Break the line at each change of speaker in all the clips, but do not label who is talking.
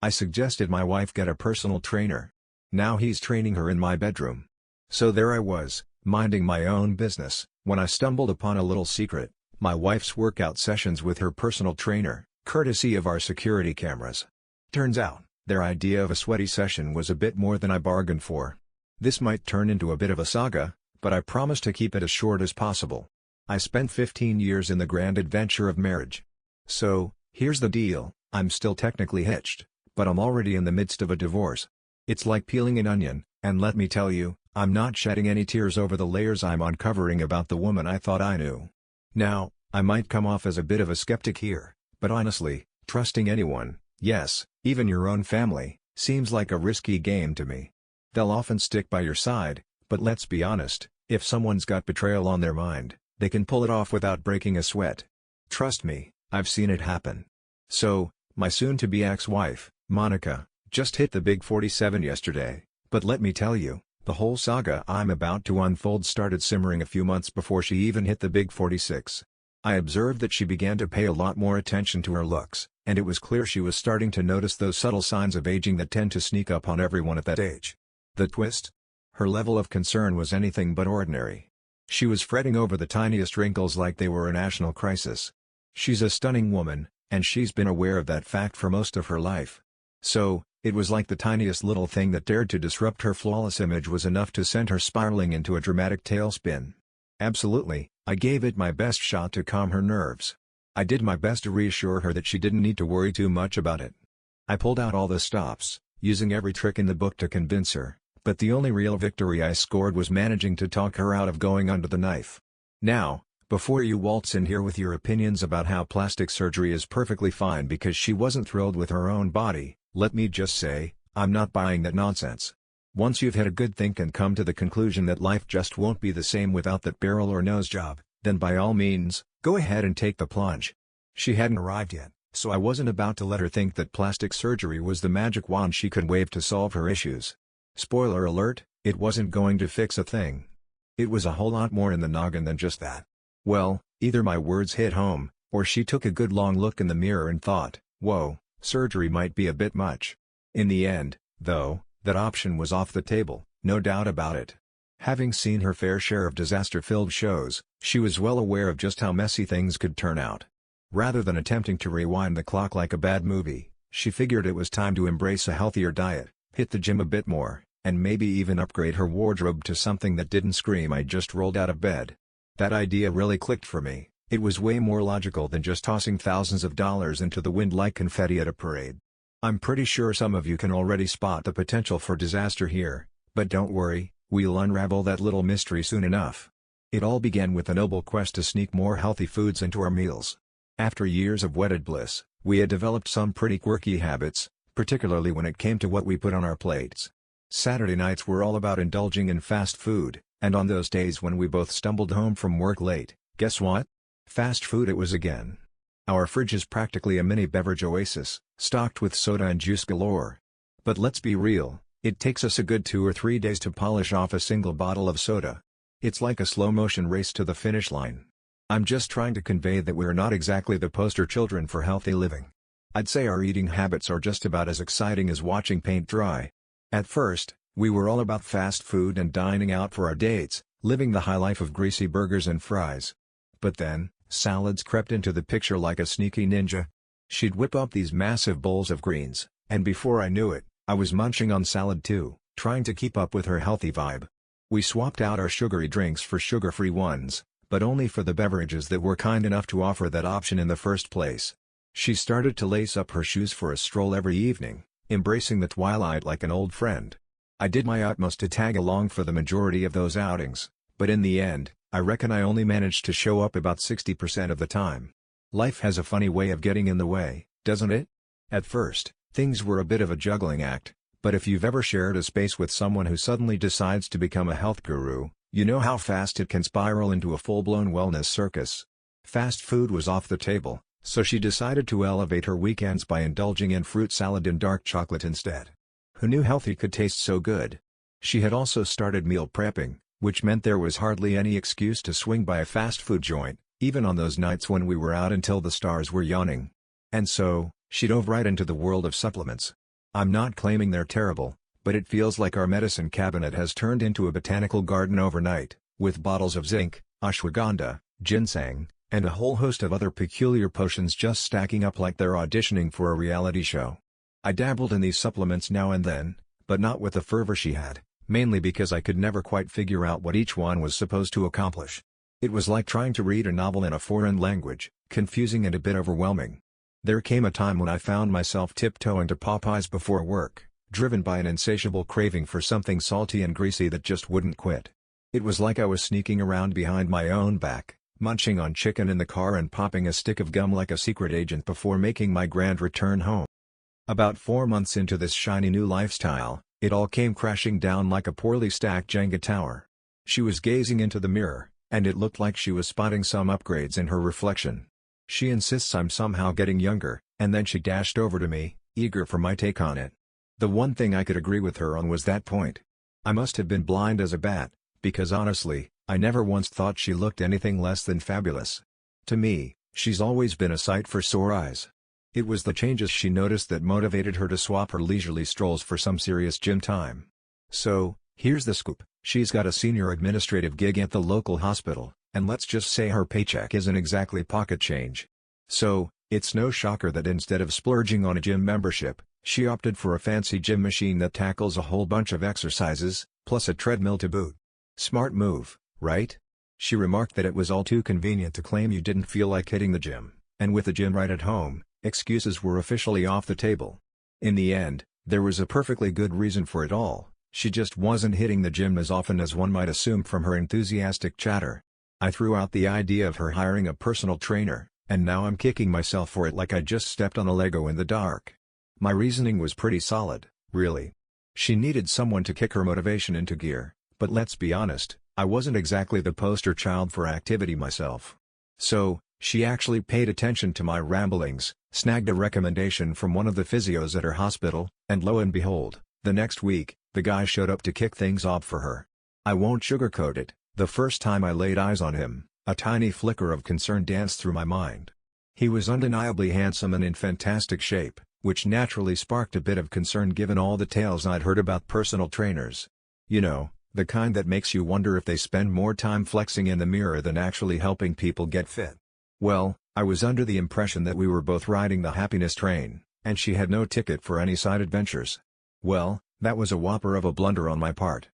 I suggested my wife get a personal trainer. Now he's training her in my bedroom. So there I was, minding my own business, when I stumbled upon a little secret: my wife's workout sessions with her personal trainer, courtesy of our security cameras. Turns out, their idea of a sweaty session was a bit more than I bargained for. This might turn into a bit of a saga, but I promise to keep it as short as possible. I spent 15 years in the grand adventure of marriage. So, here's the deal: I'm still technically hitched, but I'm already in the midst of a divorce. It's like peeling an onion, and let me tell you, I'm not shedding any tears over the layers I'm uncovering about the woman I thought I knew. Now, I might come off as a bit of a skeptic here, but honestly, trusting anyone, yes, even your own family, seems like a risky game to me. They'll often stick by your side, but let's be honest, if someone's got betrayal on their mind, they can pull it off without breaking a sweat. Trust me, I've seen it happen. So, my soon-to-be ex-wife, Monica, just hit the big 47 yesterday, but let me tell you, the whole saga I'm about to unfold started simmering a few months before she even hit the big 46. I observed that she began to pay a lot more attention to her looks, and it was clear she was starting to notice those subtle signs of aging that tend to sneak up on everyone at that age. The twist? Her level of concern was anything but ordinary. She was fretting over the tiniest wrinkles like they were a national crisis. She's a stunning woman, and she's been aware of that fact for most of her life. So, it was like the tiniest little thing that dared to disrupt her flawless image was enough to send her spiraling into a dramatic tailspin. Absolutely, I gave it my best shot to calm her nerves. I did my best to reassure her that she didn't need to worry too much about it. I pulled out all the stops, using every trick in the book to convince her, but the only real victory I scored was managing to talk her out of going under the knife. Now, before you waltz in here with your opinions about how plastic surgery is perfectly fine because she wasn't thrilled with her own body, let me just say, I'm not buying that nonsense. Once you've had a good think and come to the conclusion that life just won't be the same without that barrel or nose job, then by all means, go ahead and take the plunge. She hadn't arrived yet, so I wasn't about to let her think that plastic surgery was the magic wand she could wave to solve her issues. Spoiler alert, it wasn't going to fix a thing. It was a whole lot more in the noggin than just that. Well, either my words hit home, or she took a good long look in the mirror and thought, whoa, surgery might be a bit much. In the end, though, that option was off the table, no doubt about it. Having seen her fair share of disaster-filled shows, she was well aware of just how messy things could turn out. Rather than attempting to rewind the clock like a bad movie, she figured it was time to embrace a healthier diet, hit the gym a bit more, and maybe even upgrade her wardrobe to something that didn't scream "I just rolled out of bed." That idea really clicked for me. It was way more logical than just tossing thousands of dollars into the wind like confetti at a parade. I'm pretty sure some of you can already spot the potential for disaster here, but don't worry, we'll unravel that little mystery soon enough. It all began with a noble quest to sneak more healthy foods into our meals. After years of wedded bliss, we had developed some pretty quirky habits, particularly when it came to what we put on our plates. Saturday nights were all about indulging in fast food, and on those days when we both stumbled home from work late, guess what? Fast food it was again. Our fridge is practically a mini beverage oasis, stocked with soda and juice galore. But let's be real, it takes us a good 2 or 3 days to polish off a single bottle of soda. It's like a slow-motion race to the finish line. I'm just trying to convey that we're not exactly the poster children for healthy living. I'd say our eating habits are just about as exciting as watching paint dry. At first, we were all about fast food and dining out for our dates, living the high life of greasy burgers and fries. But then, salads crept into the picture like a sneaky ninja. She'd whip up these massive bowls of greens, and before I knew it, I was munching on salad too, trying to keep up with her healthy vibe. We swapped out our sugary drinks for sugar-free ones, but only for the beverages that were kind enough to offer that option in the first place. She started to lace up her shoes for a stroll every evening, embracing the twilight like an old friend. I did my utmost to tag along for the majority of those outings, but in the end, I reckon I only managed to show up about 60% of the time. Life has a funny way of getting in the way, doesn't it? At first, things were a bit of a juggling act, but if you've ever shared a space with someone who suddenly decides to become a health guru, you know how fast it can spiral into a full-blown wellness circus. Fast food was off the table, so she decided to elevate her weekends by indulging in fruit salad and dark chocolate instead. Who knew healthy could taste so good? She had also started meal prepping, which meant there was hardly any excuse to swing by a fast food joint, even on those nights when we were out until the stars were yawning. And so, she dove right into the world of supplements. I'm not claiming they're terrible, but it feels like our medicine cabinet has turned into a botanical garden overnight, with bottles of zinc, ashwagandha, ginseng, and a whole host of other peculiar potions just stacking up like they're auditioning for a reality show. I dabbled in these supplements now and then, but not with the fervor she had, mainly because I could never quite figure out what each one was supposed to accomplish. It was like trying to read a novel in a foreign language, confusing and a bit overwhelming. There came a time when I found myself tiptoeing to Popeyes before work, driven by an insatiable craving for something salty and greasy that just wouldn't quit. It was like I was sneaking around behind my own back, munching on chicken in the car and popping a stick of gum like a secret agent before making my grand return home. About 4 months into this shiny new lifestyle, it all came crashing down like a poorly stacked Jenga tower. She was gazing into the mirror, and it looked like she was spotting some upgrades in her reflection. She insists I'm somehow getting younger, and then she dashed over to me, eager for my take on it. The one thing I could agree with her on was that point. I must have been blind as a bat, because honestly, I never once thought she looked anything less than fabulous. To me, she's always been a sight for sore eyes. It was the changes she noticed that motivated her to swap her leisurely strolls for some serious gym time. So, here's the scoop: she's got a senior administrative gig at the local hospital, and let's just say her paycheck isn't exactly pocket change. So, it's no shocker that instead of splurging on a gym membership, she opted for a fancy gym machine that tackles a whole bunch of exercises, plus a treadmill to boot. Smart move, right? She remarked that it was all too convenient to claim you didn't feel like hitting the gym, and with the gym right at home, excuses were officially off the table. In the end, there was a perfectly good reason for it all: she just wasn't hitting the gym as often as one might assume from her enthusiastic chatter. I threw out the idea of her hiring a personal trainer, and now I'm kicking myself for it like I just stepped on a Lego in the dark. My reasoning was pretty solid, really. She needed someone to kick her motivation into gear, but let's be honest, I wasn't exactly the poster child for activity myself. So, she actually paid attention to my ramblings, snagged a recommendation from one of the physios at her hospital, and lo and behold, the next week, the guy showed up to kick things off for her. I won't sugarcoat it. The first time I laid eyes on him, a tiny flicker of concern danced through my mind. He was undeniably handsome and in fantastic shape, which naturally sparked a bit of concern given all the tales I'd heard about personal trainers. You know, the kind that makes you wonder if they spend more time flexing in the mirror than actually helping people get fit. Well, I was under the impression that we were both riding the happiness train, and she had no ticket for any side adventures. Well, that was a whopper of a blunder on my part.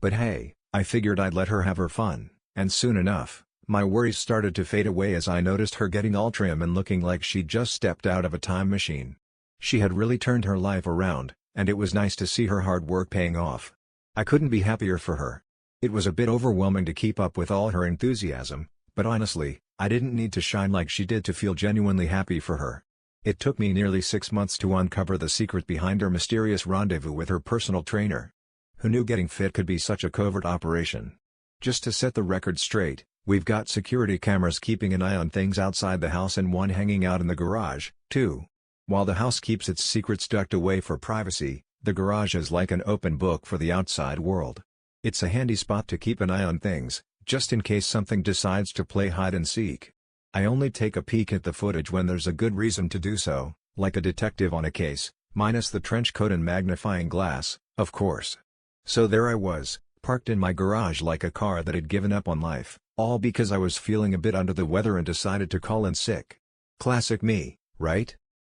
But hey, I figured I'd let her have her fun, and soon enough, my worries started to fade away as I noticed her getting all trim and looking like she'd just stepped out of a time machine. She had really turned her life around, and it was nice to see her hard work paying off. I couldn't be happier for her. It was a bit overwhelming to keep up with all her enthusiasm, but honestly, I didn't need to shine like she did to feel genuinely happy for her. It took me nearly 6 months to uncover the secret behind her mysterious rendezvous with her personal trainer. Who knew getting fit could be such a covert operation? Just to set the record straight, we've got security cameras keeping an eye on things outside the house and one hanging out in the garage, too. While the house keeps its secrets tucked away for privacy, the garage is like an open book for the outside world. It's a handy spot to keep an eye on things, just in case something decides to play hide and seek. I only take a peek at the footage when there's a good reason to do so, like a detective on a case, minus the trench coat and magnifying glass, of course. So there I was, parked in my garage like a car that had given up on life, all because I was feeling a bit under the weather and decided to call in sick. Classic me, right?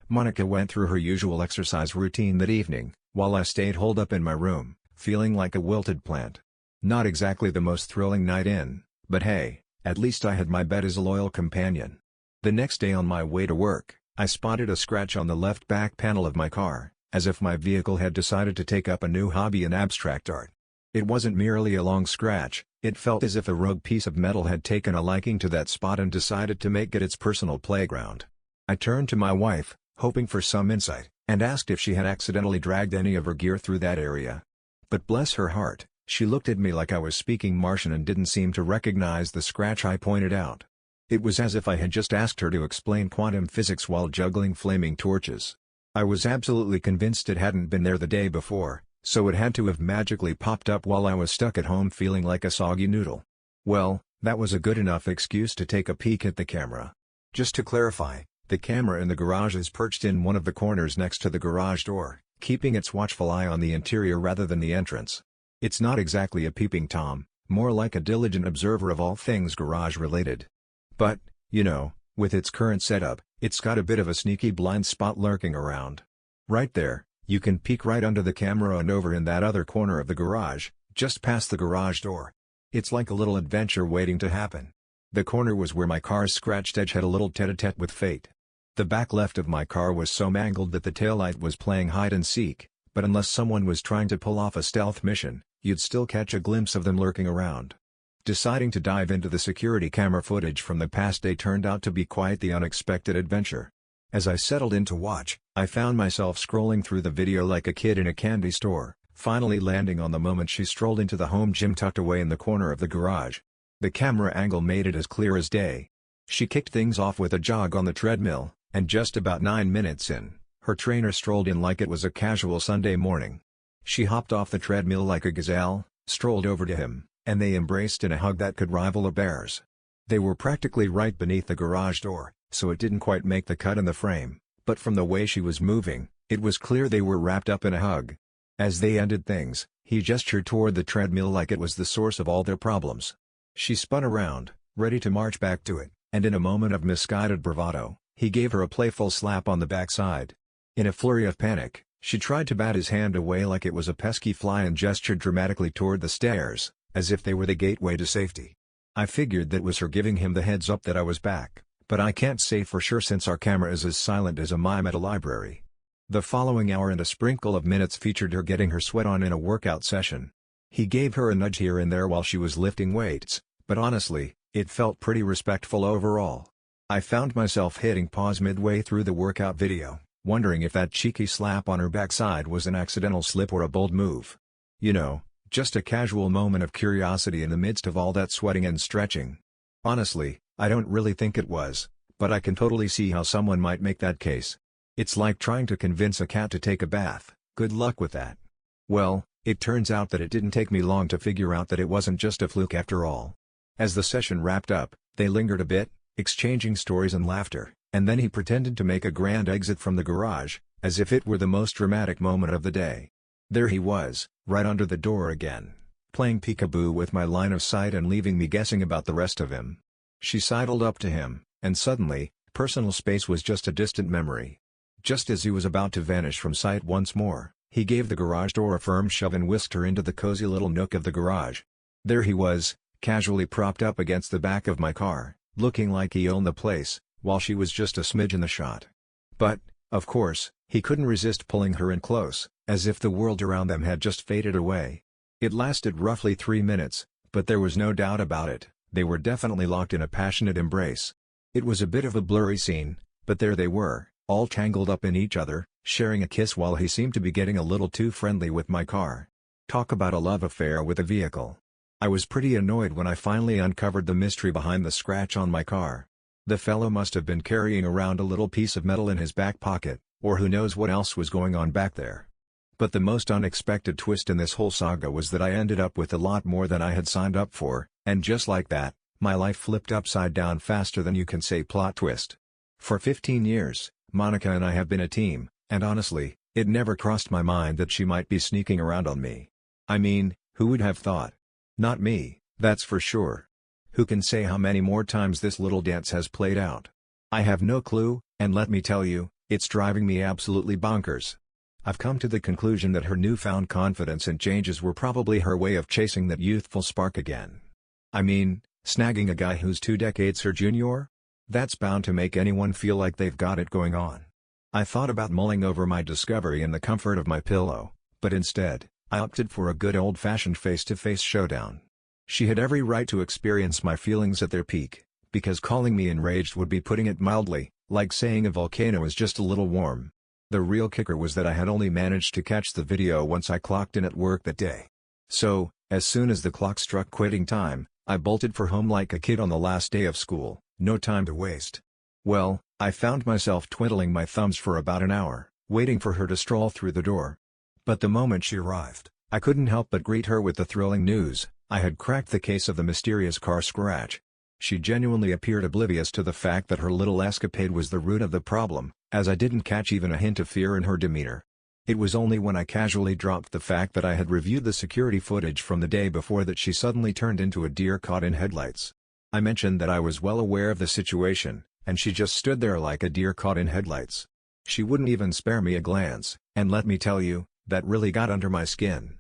Monica went through her usual exercise routine that evening, while I stayed holed up in my room, feeling like a wilted plant. Not exactly the most thrilling night in, but hey, at least I had my bed as a loyal companion. The next day on my way to work, I spotted a scratch on the left back panel of my car, as if my vehicle had decided to take up a new hobby in abstract art. It wasn't merely a long scratch, it felt as if a rogue piece of metal had taken a liking to that spot and decided to make it its personal playground. I turned to my wife, hoping for some insight, and asked if she had accidentally dragged any of her gear through that area. But bless her heart, she looked at me like I was speaking Martian and didn't seem to recognize the scratch I pointed out. It was as if I had just asked her to explain quantum physics while juggling flaming torches. I was absolutely convinced it hadn't been there the day before, so it had to have magically popped up while I was stuck at home feeling like a soggy noodle. Well, that was a good enough excuse to take a peek at the camera. Just to clarify, the camera in the garage is perched in one of the corners next to the garage door, keeping its watchful eye on the interior rather than the entrance. It's not exactly a peeping Tom, more like a diligent observer of all things garage-related. But, you know, with its current setup, it's got a bit of a sneaky blind spot lurking around. Right there, you can peek right under the camera and over in that other corner of the garage, just past the garage door. It's like a little adventure waiting to happen. The corner was where my car's scratched edge had a little tete-a-tete with fate. The back left of my car was so mangled that the taillight was playing hide-and-seek, but unless someone was trying to pull off a stealth mission, you'd still catch a glimpse of them lurking around. Deciding to dive into the security camera footage from the past day turned out to be quite the unexpected adventure. As I settled in to watch, I found myself scrolling through the video like a kid in a candy store, finally landing on the moment she strolled into the home gym tucked away in the corner of the garage. The camera angle made it as clear as day. She kicked things off with a jog on the treadmill, and just about 9 minutes in, her trainer strolled in like it was a casual Sunday morning. She hopped off the treadmill like a gazelle, strolled over to him, and they embraced in a hug that could rival a bear's. They were practically right beneath the garage door, so it didn't quite make the cut in the frame, but from the way she was moving, it was clear they were wrapped up in a hug. As they ended things, he gestured toward the treadmill like it was the source of all their problems. She spun around, ready to march back to it, and in a moment of misguided bravado, he gave her a playful slap on the backside. In a flurry of panic, she tried to bat his hand away like it was a pesky fly and gestured dramatically toward the stairs, as if they were the gateway to safety. I figured that was her giving him the heads up that I was back, but I can't say for sure since our camera is as silent as a mime at a library. The following hour and a sprinkle of minutes featured her getting her sweat on in a workout session. He gave her a nudge here and there while she was lifting weights, but honestly, it felt pretty respectful overall. I found myself hitting pause midway through the workout video, wondering if that cheeky slap on her backside was an accidental slip or a bold move. You know, just a casual moment of curiosity in the midst of all that sweating and stretching. Honestly, I don't really think it was, but I can totally see how someone might make that case. It's like trying to convince a cat to take a bath. Good luck with that. Well, it turns out that it didn't take me long to figure out that it wasn't just a fluke after all. As the session wrapped up, they lingered a bit, exchanging stories and laughter, and then he pretended to make a grand exit from the garage, as if it were the most dramatic moment of the day. There he was, right under the door again, playing peekaboo with my line of sight and leaving me guessing about the rest of him. She sidled up to him, and suddenly, personal space was just a distant memory. Just as he was about to vanish from sight once more, he gave the garage door a firm shove and whisked her into the cozy little nook of the garage. There he was, casually propped up against the back of my car, looking like he owned the place, while she was just a smidge in the shot. But, of course, he couldn't resist pulling her in close, as if the world around them had just faded away. It lasted roughly 3 minutes, but there was no doubt about it, they were definitely locked in a passionate embrace. It was a bit of a blurry scene, but there they were, all tangled up in each other, sharing a kiss while he seemed to be getting a little too friendly with my car. Talk about a love affair with a vehicle. I was pretty annoyed when I finally uncovered the mystery behind the scratch on my car. The fellow must have been carrying around a little piece of metal in his back pocket, or who knows what else was going on back there. But the most unexpected twist in this whole saga was that I ended up with a lot more than I had signed up for, and just like that, my life flipped upside down faster than you can say plot twist. For 15 years, Monica and I have been a team, and honestly, it never crossed my mind that she might be sneaking around on me. I mean, who would have thought? Not me, that's for sure. Who can say how many more times this little dance has played out? I have no clue, and let me tell you, it's driving me absolutely bonkers. I've come to the conclusion that her newfound confidence and changes were probably her way of chasing that youthful spark again. I mean, snagging a guy who's 2 decades her junior? That's bound to make anyone feel like they've got it going on. I thought about mulling over my discovery in the comfort of my pillow, but instead, I opted for a good old-fashioned face-to-face showdown. She had every right to experience my feelings at their peak, because calling me enraged would be putting it mildly, like saying a volcano is just a little warm. The real kicker was that I had only managed to catch the video once I clocked in at work that day. So, as soon as the clock struck quitting time, I bolted for home like a kid on the last day of school, no time to waste. Well, I found myself twiddling my thumbs for about an hour, waiting for her to stroll through the door. But the moment she arrived, I couldn't help but greet her with the thrilling news: I had cracked the case of the mysterious car scratch. She genuinely appeared oblivious to the fact that her little escapade was the root of the problem, as I didn't catch even a hint of fear in her demeanor. It was only when I casually dropped the fact that I had reviewed the security footage from the day before that she suddenly turned into a deer caught in headlights. I mentioned that I was well aware of the situation, and she just stood there like a deer caught in headlights. She wouldn't even spare me a glance, and let me tell you, that really got under my skin.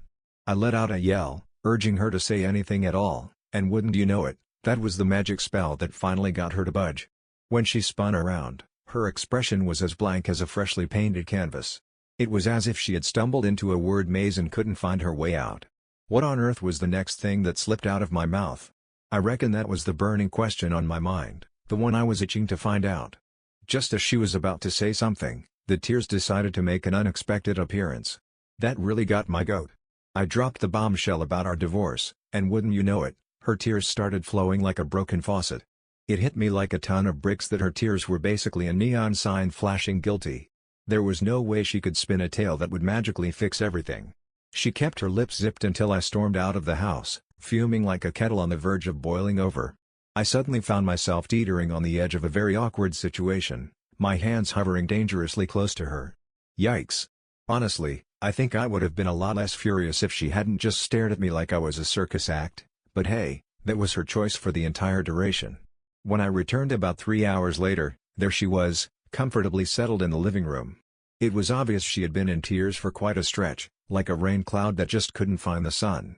I let out a yell, urging her to say anything at all, and wouldn't you know it, that was the magic spell that finally got her to budge. When she spun around, her expression was as blank as a freshly painted canvas. It was as if she had stumbled into a word maze and couldn't find her way out. What on earth was the next thing that slipped out of my mouth? I reckon that was the burning question on my mind, the one I was itching to find out. Just as she was about to say something, the tears decided to make an unexpected appearance. That really got my goat. I dropped the bombshell about our divorce, and wouldn't you know it, her tears started flowing like a broken faucet. It hit me like a ton of bricks that her tears were basically a neon sign flashing guilty. There was no way she could spin a tale that would magically fix everything. She kept her lips zipped until I stormed out of the house, fuming like a kettle on the verge of boiling over. I suddenly found myself teetering on the edge of a very awkward situation, my hands hovering dangerously close to her. Yikes. Honestly, I think I would have been a lot less furious if she hadn't just stared at me like I was a circus act, but hey, that was her choice for the entire duration. When I returned about 3 hours later, there she was, comfortably settled in the living room. It was obvious she had been in tears for quite a stretch, like a rain cloud that just couldn't find the sun.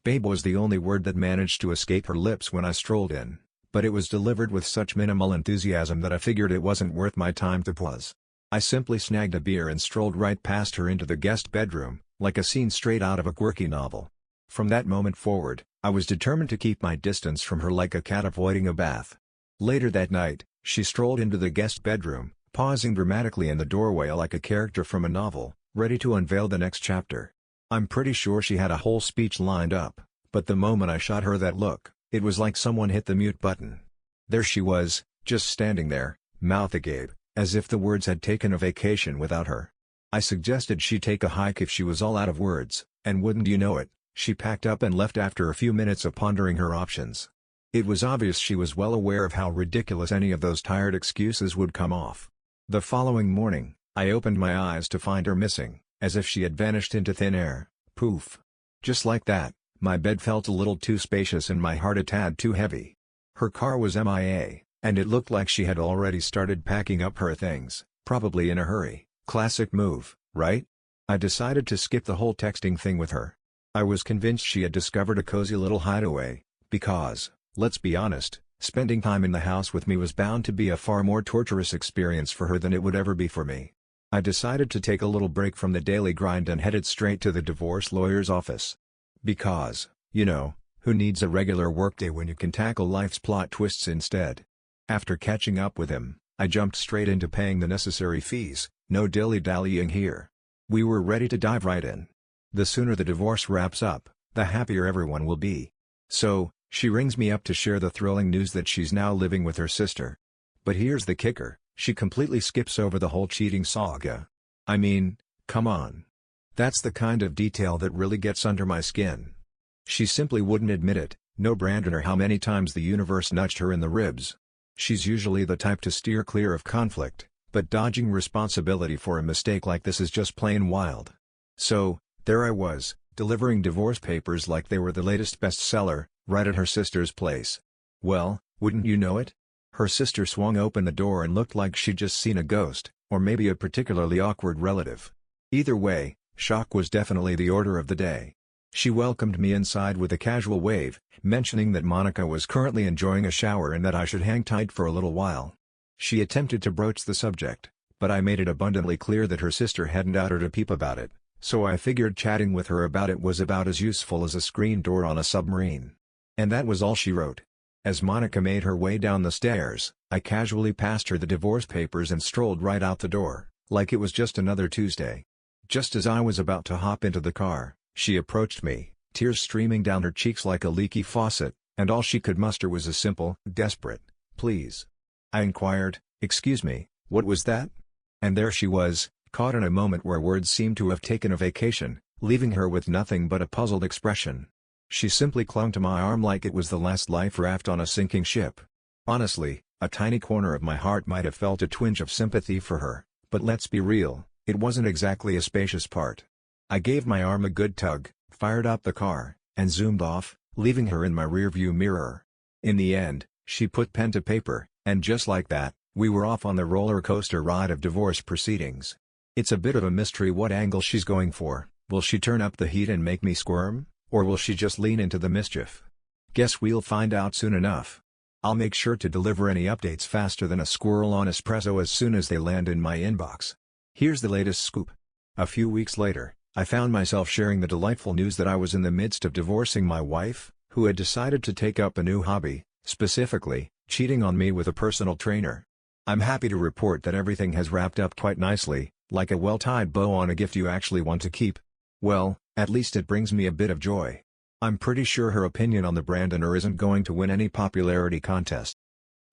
Babe was the only word that managed to escape her lips when I strolled in, but it was delivered with such minimal enthusiasm that I figured it wasn't worth my time to pause. I simply snagged a beer and strolled right past her into the guest bedroom, like a scene straight out of a quirky novel. From that moment forward, I was determined to keep my distance from her like a cat avoiding a bath. Later that night, she strolled into the guest bedroom, pausing dramatically in the doorway like a character from a novel, ready to unveil the next chapter. I'm pretty sure she had a whole speech lined up, but the moment I shot her that look, it was like someone hit the mute button. There she was, just standing there, mouth agape, as if the words had taken a vacation without her. I suggested she take a hike if she was all out of words, and wouldn't you know it, she packed up and left after a few minutes of pondering her options. It was obvious she was well aware of how ridiculous any of those tired excuses would come off. The following morning, I opened my eyes to find her missing, as if she had vanished into thin air. Poof. Just like that, my bed felt a little too spacious and my heart a tad too heavy. Her car was MIA, and it looked like she had already started packing up her things, probably in a hurry. Classic move, right? I decided to skip the whole texting thing with her. I was convinced she had discovered a cozy little hideaway, because, let's be honest, spending time in the house with me was bound to be a far more torturous experience for her than it would ever be for me. I decided to take a little break from the daily grind and headed straight to the divorce lawyer's office. Because, you know, who needs a regular workday when you can tackle life's plot twists instead? After catching up with him, I jumped straight into paying the necessary fees, no dilly-dallying here. We were ready to dive right in. The sooner the divorce wraps up, the happier everyone will be. So, she rings me up to share the thrilling news that she's now living with her sister. But here's the kicker, she completely skips over the whole cheating saga. I mean, come on. That's the kind of detail that really gets under my skin. She simply wouldn't admit it, no brainer how many times the universe nudged her in the ribs. She's usually the type to steer clear of conflict, but dodging responsibility for a mistake like this is just plain wild. So, there I was, delivering divorce papers like they were the latest bestseller, right at her sister's place. Well, wouldn't you know it? Her sister swung open the door and looked like she'd just seen a ghost, or maybe a particularly awkward relative. Either way, shock was definitely the order of the day. She welcomed me inside with a casual wave, mentioning that Monica was currently enjoying a shower and that I should hang tight for a little while. She attempted to broach the subject, but I made it abundantly clear that her sister hadn't uttered a peep about it, so I figured chatting with her about it was about as useful as a screen door on a submarine. And that was all she wrote. As Monica made her way down the stairs, I casually passed her the divorce papers and strolled right out the door, like it was just another Tuesday. Just as I was about to hop into the car, she approached me, tears streaming down her cheeks like a leaky faucet, and all she could muster was a simple, desperate, "Please." I inquired, "Excuse me, what was that?" And there she was, caught in a moment where words seemed to have taken a vacation, leaving her with nothing but a puzzled expression. She simply clung to my arm like it was the last life raft on a sinking ship. Honestly, a tiny corner of my heart might have felt a twinge of sympathy for her, but let's be real, It wasn't exactly a spacious part. I gave my arm a good tug, fired up the car, and zoomed off, leaving her in my rearview mirror. In the end, she put pen to paper, and just like that, we were off on the roller coaster ride of divorce proceedings. It's a bit of a mystery what angle she's going for. Will she turn up the heat and make me squirm, or will she just lean into the mischief? Guess we'll find out soon enough. I'll make sure to deliver any updates faster than a squirrel on espresso as soon as they land in my inbox. Here's the latest scoop. A few weeks later, I found myself sharing the delightful news that I was in the midst of divorcing my wife, who had decided to take up a new hobby, specifically, cheating on me with a personal trainer. I'm happy to report that everything has wrapped up quite nicely, like a well-tied bow on a gift you actually want to keep. Well, at least it brings me a bit of joy. I'm pretty sure her opinion on the Brandoner isn't going to win any popularity contest.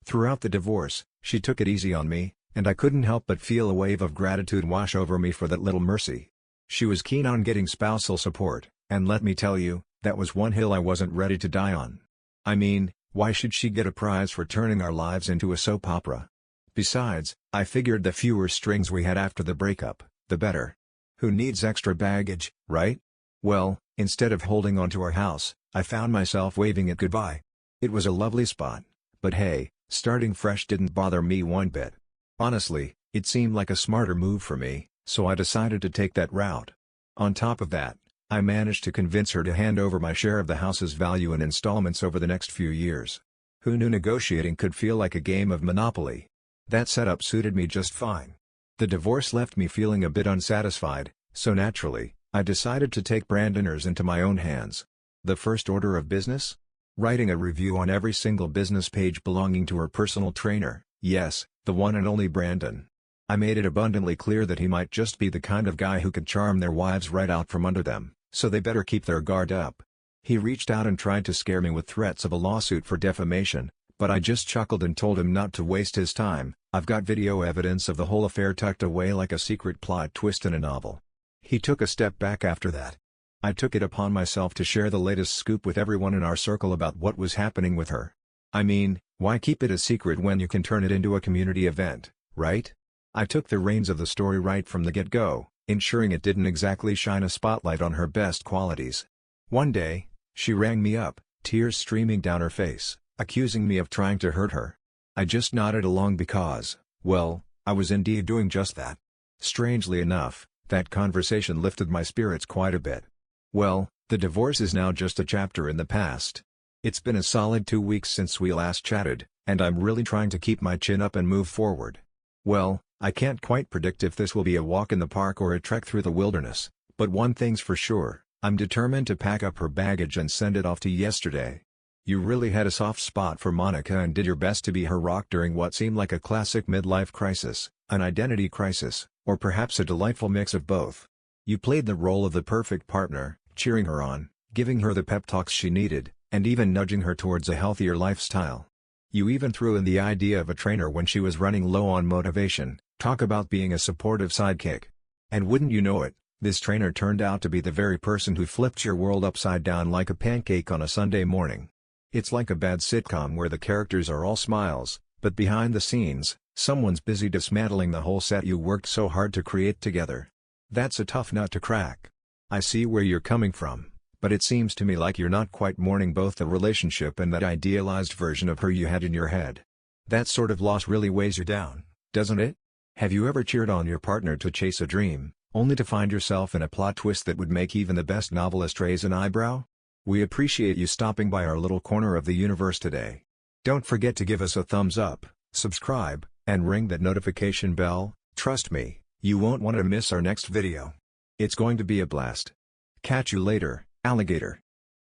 Throughout the divorce, she took it easy on me, and I couldn't help but feel a wave of gratitude wash over me for that little mercy. She was keen on getting spousal support, and let me tell you, that was one hill I wasn't ready to die on. I mean, why should she get a prize for turning our lives into a soap opera? Besides, I figured the fewer strings we had after the breakup, the better. Who needs extra baggage, right? Well, instead of holding on to our house, I found myself waving it goodbye. It was a lovely spot, but hey, starting fresh didn't bother me one bit. Honestly, it seemed like a smarter move for me, so I decided to take that route. On top of that, I managed to convince her to hand over my share of the house's value in installments over the next few years. Who knew negotiating could feel like a game of Monopoly? That setup suited me just fine. The divorce left me feeling a bit unsatisfied, so naturally, I decided to take Brandoners into my own hands. The first order of business? Writing a review on every single business page belonging to her personal trainer, yes, the one and only Brandon. I made it abundantly clear that he might just be the kind of guy who could charm their wives right out from under them, so they better keep their guard up. He reached out and tried to scare me with threats of a lawsuit for defamation, but I just chuckled and told him not to waste his time. I've got video evidence of the whole affair tucked away like a secret plot twist in a novel. He took a step back after that. I took it upon myself to share the latest scoop with everyone in our circle about what was happening with her. I mean, why keep it a secret when you can turn it into a community event, right? I took the reins of the story right from the get-go, ensuring it didn't exactly shine a spotlight on her best qualities. One day, she rang me up, tears streaming down her face, accusing me of trying to hurt her. I just nodded along because, well, I was indeed doing just that. Strangely enough, that conversation lifted my spirits quite a bit. Well, the divorce is now just a chapter in the past. It's been a solid 2 weeks since we last chatted, and I'm really trying to keep my chin up and move forward. Well, I can't quite predict if this will be a walk in the park or a trek through the wilderness, but one thing's for sure, I'm determined to pack up her baggage and send it off to yesterday. You really had a soft spot for Monica and did your best to be her rock during what seemed like a classic midlife crisis, an identity crisis, or perhaps a delightful mix of both. You played the role of the perfect partner, cheering her on, giving her the pep talks she needed, and even nudging her towards a healthier lifestyle. You even threw in the idea of a trainer when she was running low on motivation. Talk about being a supportive sidekick. And wouldn't you know it, this trainer turned out to be the very person who flipped your world upside down like a pancake on a Sunday morning. It's like a bad sitcom where the characters are all smiles, but behind the scenes, someone's busy dismantling the whole set you worked so hard to create together. That's a tough nut to crack. I see where you're coming from, but it seems to me like you're not quite mourning both the relationship and that idealized version of her you had in your head. That sort of loss really weighs you down, doesn't it? Have you ever cheered on your partner to chase a dream, only to find yourself in a plot twist that would make even the best novelist raise an eyebrow? We appreciate you stopping by our little corner of the universe today. Don't forget to give us a thumbs up, subscribe, and ring that notification bell. Trust me, you won't want to miss our next video. It's going to be a blast. Catch you later, alligator.